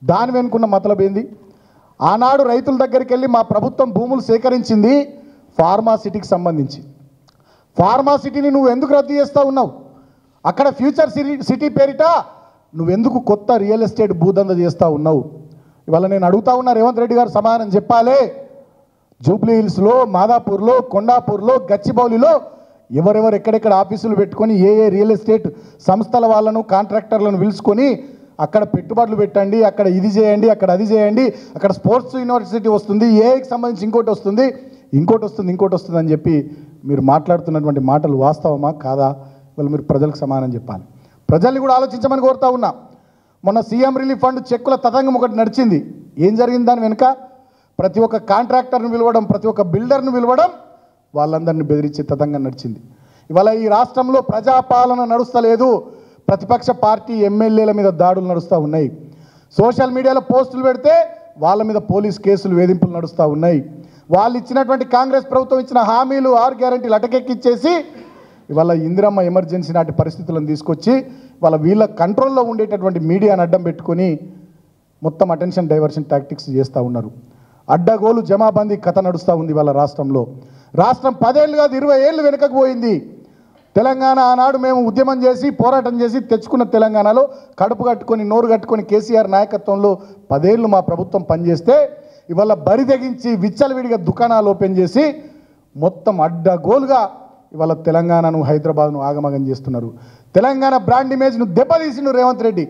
దాని వెనుకున్న మతలబ్ ఏంది? ఆనాడు రైతుల దగ్గరికి వెళ్ళి మా ప్రభుత్వం భూములు సేకరించింది ఫార్మాసిటీకి సంబంధించి. ఫార్మాసిటీని నువ్వు ఎందుకు రద్దు చేస్తూ ఉన్నావు? అక్కడ ఫ్యూచర్ సిటీ పేరిట నువ్వెందుకు కొత్త రియల్ ఎస్టేట్ భూదంద చేస్తూ ఉన్నావు? ఇవాళ నేను అడుగుతా ఉన్నా, రేవంత్ రెడ్డి గారు సమాధానం చెప్పాలి. జూబ్లీ హిల్స్లో, మాదాపూర్లో, కొండాపూర్లో, గచ్చిబౌలిలో ఎవరెవరు ఎక్కడెక్కడ ఆఫీసులు పెట్టుకొని ఏ రియల్ ఎస్టేట్ సంస్థల వాళ్ళను, కాంట్రాక్టర్లను పిలుచుకొని అక్కడ పెట్టుబడులు పెట్టండి, అక్కడ ఇది చేయండి, అక్కడ అది చేయండి, అక్కడ స్పోర్ట్స్ యూనివర్సిటీ వస్తుంది, ఏఐకి సంబంధించి ఇంకోటి వస్తుంది, ఇంకోటి వస్తుంది అని చెప్పి మీరు మాట్లాడుతున్నటువంటి మాటలు వాస్తవమా కాదా? వాళ్ళు మీరు ప్రజలకు సమాధానం చెప్పాలి. ప్రజల్ని కూడా ఆలోచించమని కోరుతా ఉన్నా. మొన్న సీఎం రిలీఫ్ ఫండ్ చెక్కుల తతంగం ఒకటి నడిచింది. ఏం జరిగింది దాని వెనుక? ప్రతి ఒక్క కాంట్రాక్టర్ను పిలవడం, ప్రతి ఒక్క బిల్డర్ను పిలవడం, వాళ్ళందరినీ బెదిరించే తతంగం నడిచింది. ఇవాళ ఈ రాష్ట్రంలో ప్రజాపాలన నడుస్తలేదు. ప్రతిపక్ష పార్టీ ఎమ్మెల్యేల మీద దాడులు నడుస్తూ ఉన్నాయి. సోషల్ మీడియాలో పోస్టులు పెడితే వాళ్ళ మీద పోలీస్ కేసులు, వేధింపులు నడుస్తూ ఉన్నాయి. వాళ్ళు ఇచ్చినటువంటి కాంగ్రెస్ ప్రభుత్వం ఇచ్చిన హామీలు, 6 గ్యారెంటీలు అటకెక్కిచ్చేసి ఇవాళ ఇందిరమ్మ ఎమర్జెన్సీ నాటి పరిస్థితులను తీసుకొచ్చి వాళ్ళ వీళ్ళ కంట్రోల్లో ఉండేటటువంటి మీడియాను అడ్డం పెట్టుకొని మొత్తం అటెన్షన్ డైవర్షన్ టాక్టిక్స్ చేస్తూ ఉన్నారు. అడ్డగోలు జమాబందీ కథ నడుస్తూ ఉంది వాళ్ళ రాష్ట్రంలో. రాష్ట్రం 10 ఏళ్ళు కాదు 20 ఏళ్ళు వెనుకకు పోయింది. తెలంగాణ ఆనాడు మేము ఉద్యమం చేసి పోరాటం చేసి తెచ్చుకున్న తెలంగాణలో కడుపు కట్టుకొని నోరు కట్టుకొని కేసీఆర్ నాయకత్వంలో 10 ఏళ్ళు మా ప్రభుత్వం పనిచేస్తే ఇవాళ బరి తెగించి విచ్చలవిడిగా దుకాణాలు ఓపెన్ చేసి మొత్తం అడ్డగోలుగా ఇవాళ తెలంగాణను, హైదరాబాద్ను ఆగమగం చేస్తున్నారు. తెలంగాణ బ్రాండ్ ఇమేజ్ను దెబ్బతీసిండు రేవంత్ రెడ్డి.